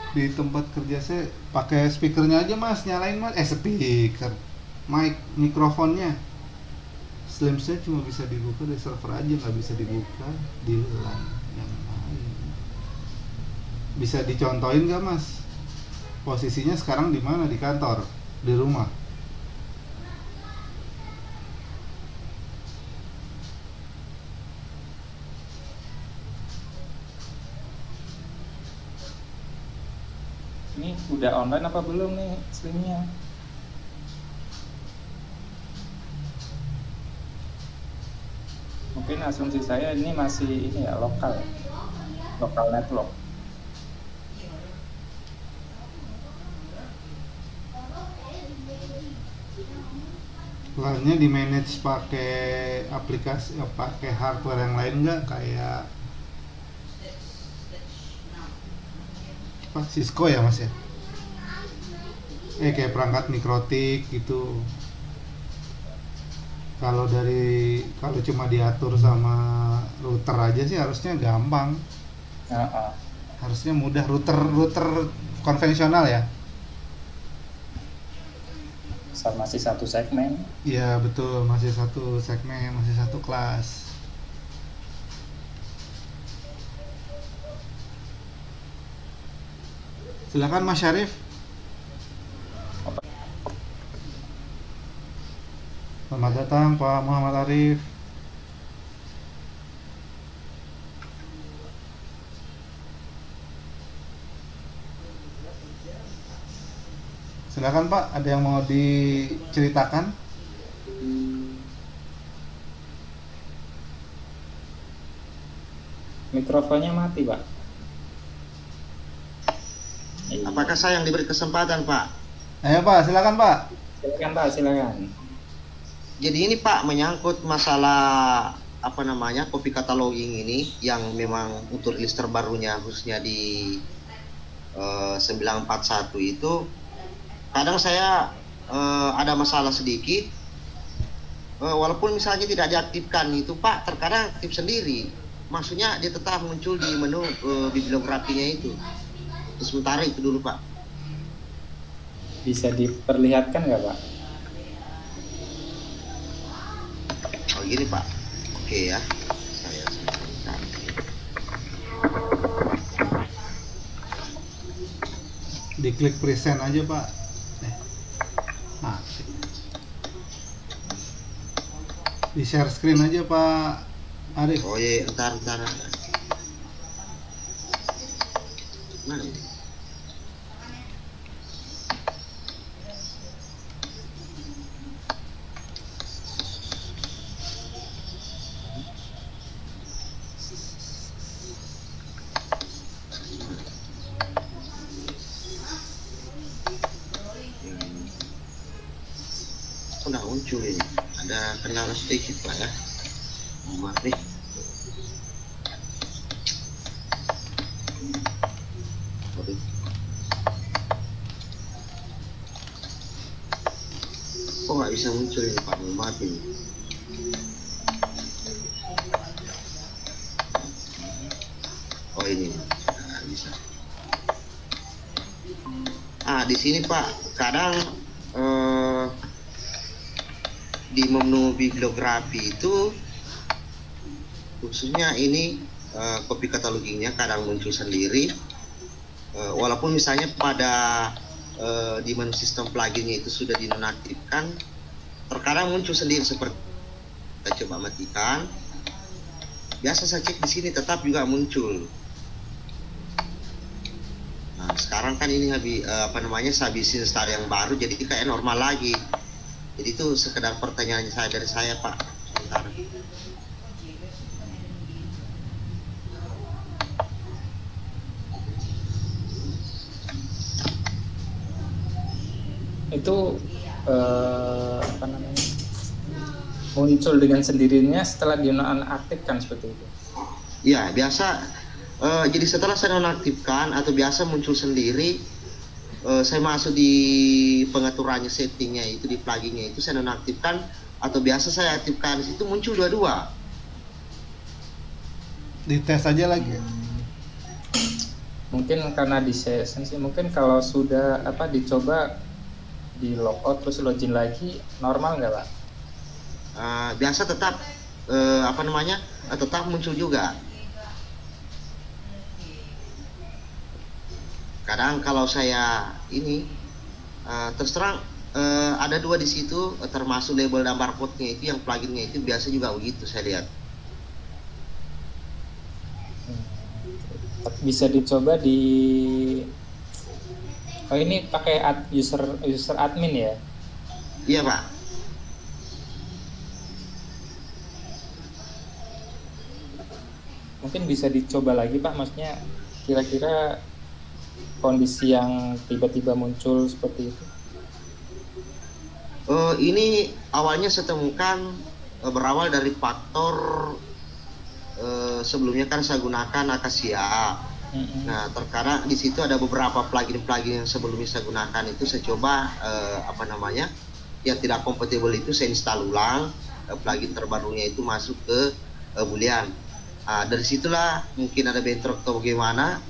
Di tempat kerja saya pakai speakernya aja mas, nyalain mas, speaker, mikrofonnya slim saya cuma bisa dibuka dari server aja, nggak bisa dibuka di LAN yang lain. Bisa dicontohin nggak mas, posisinya sekarang di mana, di kantor, di rumah? Ini udah online apa belum nih streamnya? Mungkin asumsi saya ini masih ini ya, lokal network. LAN-nya di manage pakai aplikasi, pakai hardware yang lain nggak, kayak apa, Cisco ya mas ya, kayak perangkat mikrotik gitu. Kalau cuma diatur sama router aja sih harusnya gampang, harusnya mudah. Router konvensional ya. Masih satu segmen. Iya betul, masih satu segmen, masih satu kelas. Silakan Mas Syarif. Selamat datang Pak Muhammad Arif. Silakan Pak, ada yang mau diceritakan? Mikrofonnya mati, Pak. Apakah saya yang diberi kesempatan, Pak? Ayo Pak, silakan Pak. Silakan Pak, silakan. Jadi ini Pak menyangkut masalah copy cataloging ini yang memang untuk rilis terbarunya khususnya di 941 itu kadang saya ada masalah sedikit, walaupun misalnya tidak diaktifkan itu Pak, terkadang aktif sendiri, maksudnya dia tetap muncul di menu bibliografinya itu. Sementara itu dulu Pak. Bisa diperlihatkan nggak Pak? Oh gini Pak, oke ya, saya sebutkan. Diklik present aja Pak. Di share screen aja Pak Arif. Oh iya, ntar. Mana ini? Udah muncul ini, ada kendala sedikit Pak ya, maaf nih. Kok nggak bisa muncul ini Pak, maaf ini. Oh ini, nah, bisa. Di sini Pak, kadang di menu bibliografi itu khususnya ini copy catalogingnya kadang muncul sendiri, walaupun misalnya pada di menu sistem pluginnya itu sudah dinonaktifkan, terkadang muncul sendiri. Seperti kita coba matikan, biasa saya cek di sini tetap juga muncul. Nah sekarang kan ini saya habisin start yang baru, jadi kayak normal lagi. Jadi itu sekedar pertanyaan dari saya Pak. Sebentar. Itu muncul dengan sendirinya setelah dinonaktifkan seperti itu? Ya biasa. Jadi setelah saya nonaktifkan atau biasa muncul sendiri, saya masuk di pengaturannya, settingnya itu di pluginnya itu saya nonaktifkan, atau biasa saya aktifkan, itu muncul dua-dua. Dites aja lagi. Mungkin karena di session sih, mungkin kalau sudah dicoba di logout terus login lagi normal nggak Pak? Biasa tetap tetap muncul juga. Kadang kalau saya ini terus terang ada 2 di situ, termasuk label dan barcode-nya itu, yang pluginnya itu biasa juga begitu saya lihat. Bisa dicoba di ini pakai user admin ya? Iya Pak. Mungkin bisa dicoba lagi Pak, maksudnya kira-kira kondisi yang tiba-tiba muncul seperti itu. Ini awalnya saya temukan berawal dari faktor sebelumnya kan saya gunakan Acacia. Nah, terkadang di situ ada beberapa plugin-plugin yang sebelumnya saya gunakan itu saya coba yang tidak kompatibel itu saya install ulang, plugin terbarunya itu masuk ke Boolean. Dari situlah mungkin ada bentrok atau bagaimana,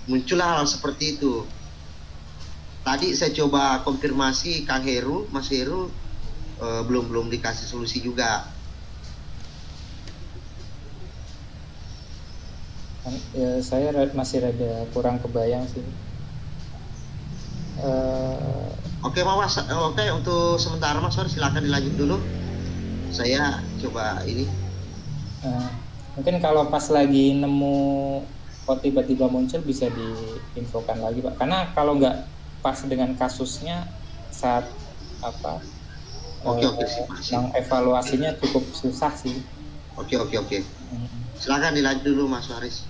muncullah hal seperti itu. Tadi saya coba konfirmasi Kang Heru, Mas Heru, belum dikasih solusi juga. Ya, saya masih rada kurang kebayang sih. Oke Mas, oke untuk sementara Mas, silakan dilanjut dulu. Saya coba ini. Mungkin kalau pas lagi nemu kok tiba-tiba muncul bisa diinfokan lagi Pak. Karena kalau nggak pas dengan kasusnya saat Oke, yang evaluasinya cukup susah sih. Oke. Silakan dilanjut dulu Mas Haris.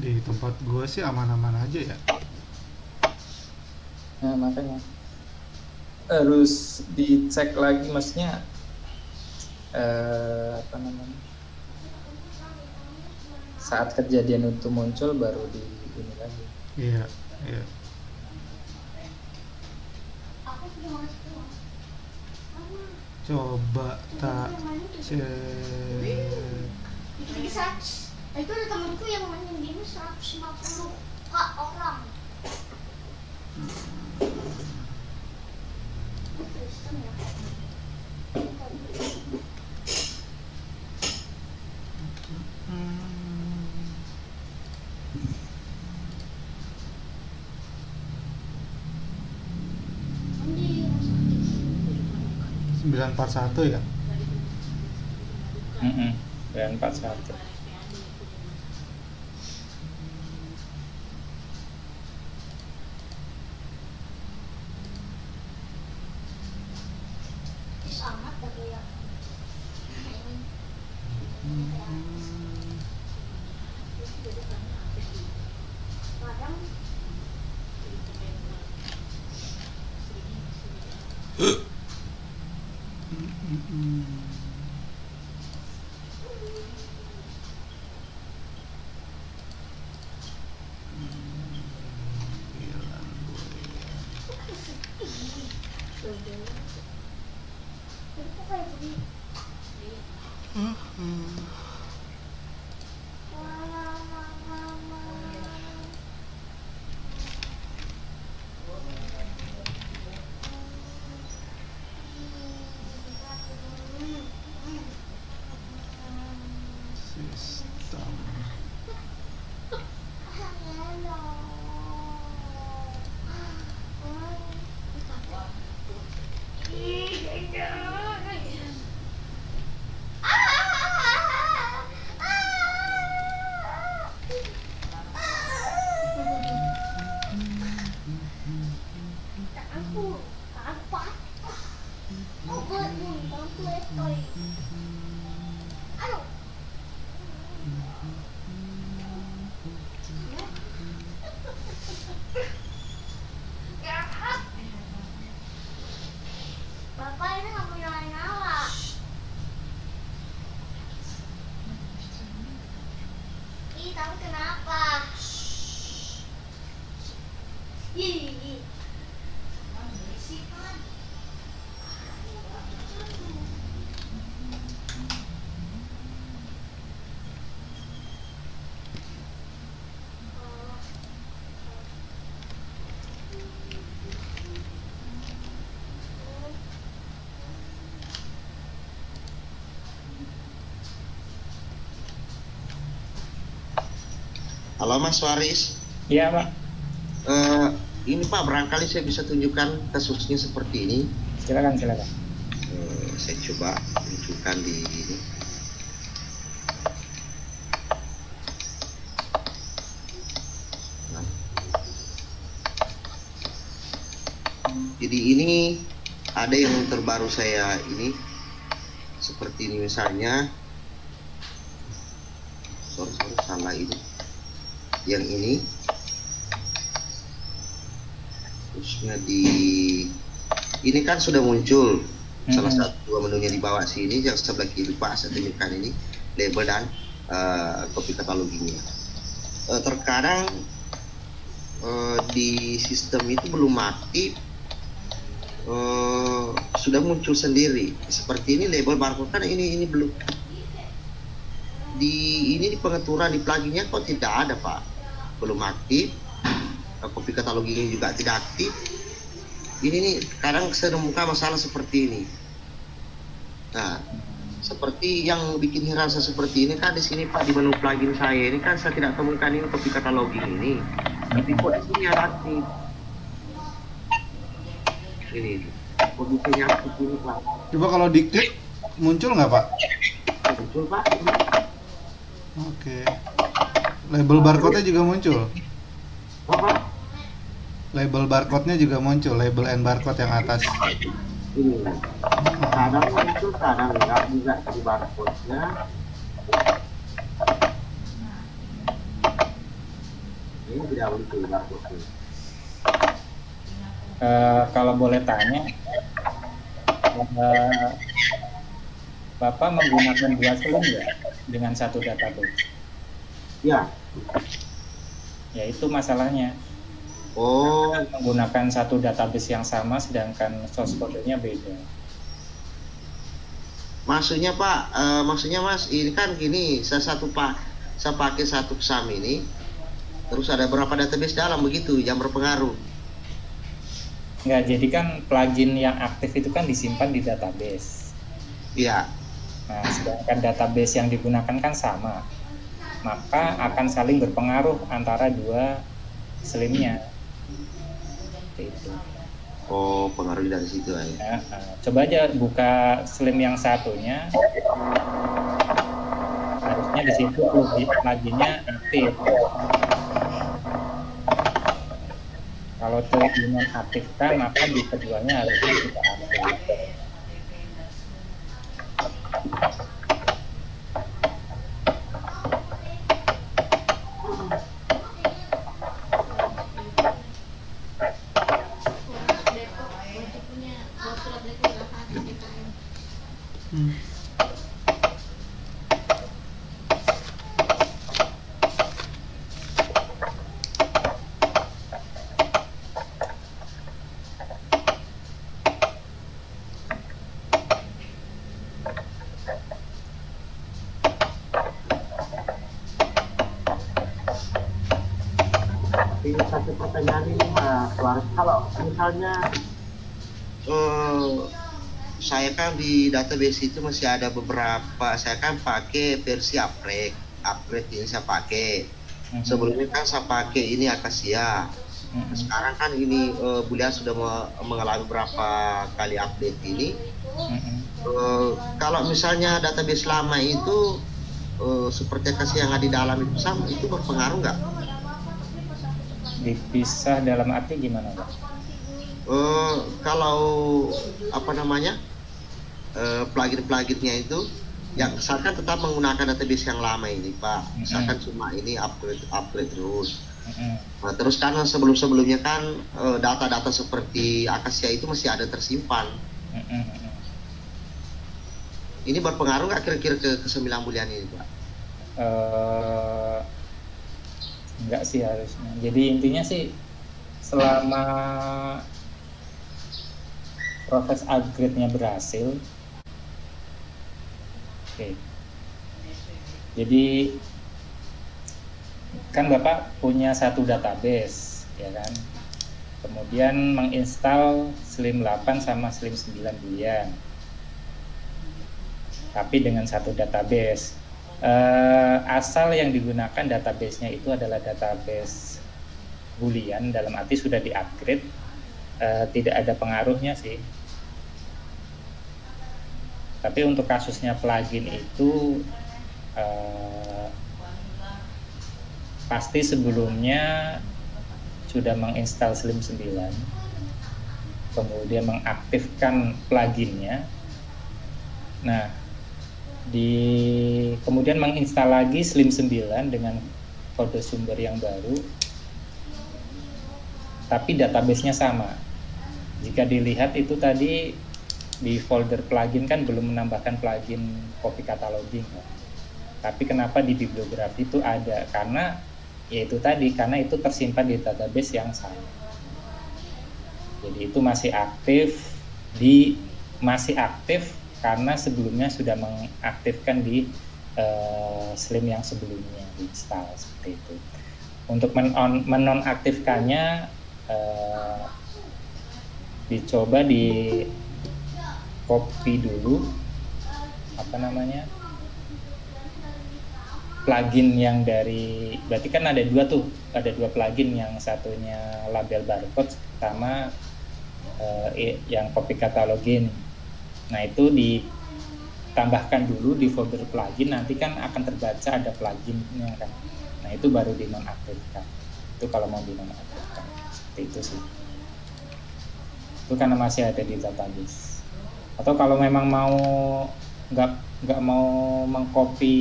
Di tempat gue sih aman-aman aja ya. Nah, makanya harus dicek lagi, maksudnya saat kejadian itu muncul baru di ini lagi. Iya. Coba tak cek. Itu ada temanku yang mainin game 150 Kak orang. Kristen ya. 941 ya? 941. Sangat tapi ya. Kadang Kenapa? Ih. Berisik kan? Halo Mas Waris. Iya Pak, Ini Pak, barangkali saya bisa tunjukkan kasusnya seperti ini. silakan silakan. Saya coba tunjukkan di ini. Nah. Jadi ini ada yang terbaru saya ini seperti ini misalnya. Sorry salah ini. Yang ini terusnya ini kan sudah muncul salah satu dua menunya di bawah sini yang sebelah kiri Pak, saya tunjukkan ini label dan kopi kataloginya. Terkadang di sistem itu belum aktif, sudah muncul sendiri seperti ini label barcode kan ini belum di pengaturan di pluginnya kok tidak ada Pak, belum aktif. Kopi kataloginya juga tidak aktif. Ini nih kadang saya menemukan masalah seperti ini. Nah, seperti yang bikin heran saya seperti ini kan di sini Pak, di menu plugin saya ini kan saya tidak temukan ini kopi katalogi ini. Tapi kok di sini ada aktif. Ini kondisinya aktif ini Pak. Coba kalau diklik muncul nggak Pak? Muncul Pak. Oke. Label barcode-nya juga muncul. Apa? Label barcode-nya juga muncul, label and barcode yang atas. Ini kadang muncul, kadang enggak juga di barcode-nya. Ini tidak muncul barcode-nya. Kalau boleh tanya, Bapak menggunakan dua slim ya dengan satu database? Ya. Ya itu masalahnya. Oh, Menggunakan satu database yang sama sedangkan source code-nya beda. maksudnya Pak, maksudnya Mas, ini kan gini, saya pakai satu SAM ini, terus ada berapa database dalam begitu yang berpengaruh. Enggak, jadi kan plugin yang aktif itu kan disimpan di database. Iya. Nah, sedangkan database yang digunakan kan sama, maka akan saling berpengaruh antara dua slimnya. Itu. Oh, pengaruh dari situ ya. Coba aja buka slim yang satunya, harusnya di situ pluginnya aktif. Kalau itu dinonaktifkan, maka di keduanya harusnya tidak aktif. Ini satu pertanyaan ini Mas Waris, kalau misalnya saya kan di database itu masih ada beberapa, saya kan pakai versi upgrade ini saya pakai. Sebelumnya kan saya pakai ini Acacia. Sekarang kan ini Bulia sudah mengalami beberapa kali update ini. Kalau misalnya database lama itu seperti Acacia yang ada di dalam itu sama, itu berpengaruh nggak? Dipisah dalam arti gimana, Pak? Kalau apa namanya plugin-pluginnya itu yang misalkan tetap menggunakan database yang lama ini Pak, misalkan cuma ini upgrade terus. Nah, terus karena sebelum-sebelumnya kan data-data seperti Acacia itu masih ada tersimpan. Ini berpengaruh nggak kira-kira ke 9 bulan ini Pak? Enggak sih harusnya. Jadi intinya sih selama proses upgrade-nya berhasil, oke. Jadi kan Bapak punya satu database, ya kan? Kemudian menginstal Slim 8 sama Slim 9 Boolean. Tapi dengan satu database. Asal yang digunakan database-nya itu adalah database Boolean, dalam arti sudah di-upgrade, tidak ada pengaruhnya sih. Tapi untuk kasusnya plugin itu pasti sebelumnya sudah menginstal Slim 9, kemudian mengaktifkan pluginnya. Nah, kemudian menginstal lagi Slim 9 dengan kode sumber yang baru, tapi database-nya sama. Jika dilihat itu tadi di folder plugin kan belum menambahkan plugin copy cataloging, ya. Tapi kenapa di bibliografi itu ada? Karena yaitu tadi, karena itu tersimpan di database yang sama. Jadi itu masih aktif karena sebelumnya sudah mengaktifkan di Slim yang sebelumnya diinstal, seperti itu. Untuk menonaktifkannya dicoba di copy dulu plugin yang dari, berarti kan ada dua plugin, yang satunya label barcode sama yang copy cataloging. Nah, itu ditambahkan dulu di folder plugin, nanti kan akan terbaca ada pluginnya kan. Nah, itu baru dinonaktifkan. Itu kalau mau dinonaktifkan, seperti itu sih. Itu karena masih ada di database. Atau kalau memang mau nggak mau mengcopy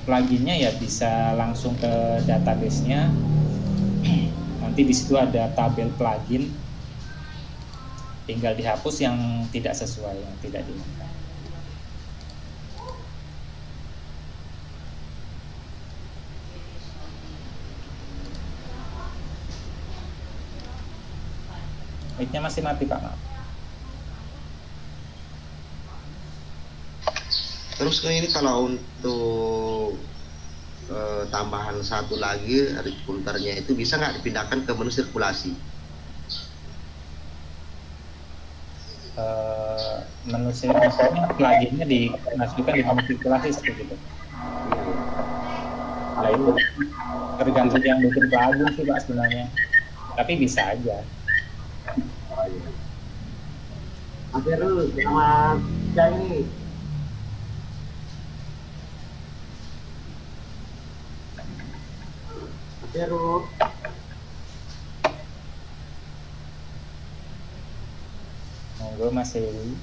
pluginnya, ya bisa langsung ke database-nya. Nanti di situ ada tabel plugin, tinggal dihapus yang tidak sesuai, yang tidak diinginkan. Mic-nya masih mati, Pak. Maaf. Terus ini kalau untuk tambahan satu lagi read counternya itu bisa nggak dipindahkan ke menu sirkulasi? Menu sirkulasinya pluginnya dimasukkan di menu sirkulasi seperti itu. Nah, itu tergantung yang bikin plugin sih Pak sebenarnya, tapi bisa aja. Oke, Ru, selamat siang nih. Oke, Ru. Monggo Mas Heri.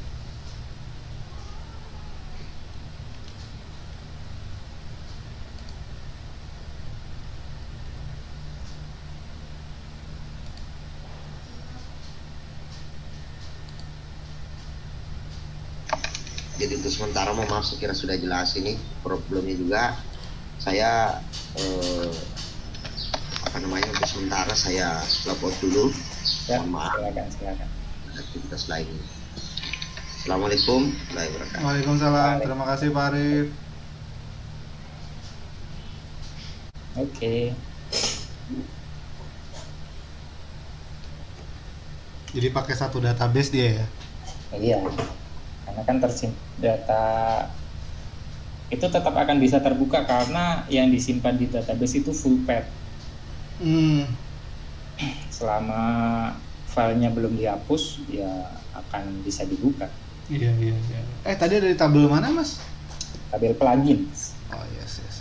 Jadi untuk sementara mohon maaf, sekira sudah jelas ini problemnya juga. Saya untuk sementara saya logout dulu. Ya, Mohon maaf. silakan. Aktivitas lainnya. Assalamualaikum warahmatullahi wabarakatuh. Waalaikumsalam. Terima kasih Pak Arif. Oke. Jadi pakai satu database dia ya? Iya. Karena kan data itu tetap akan bisa terbuka karena yang disimpan di database itu full path. Selama filenya belum dihapus, ya akan bisa dibuka. Iya. Tadi ada di tabel mana, Mas? Tabel plugin. Oh, yes.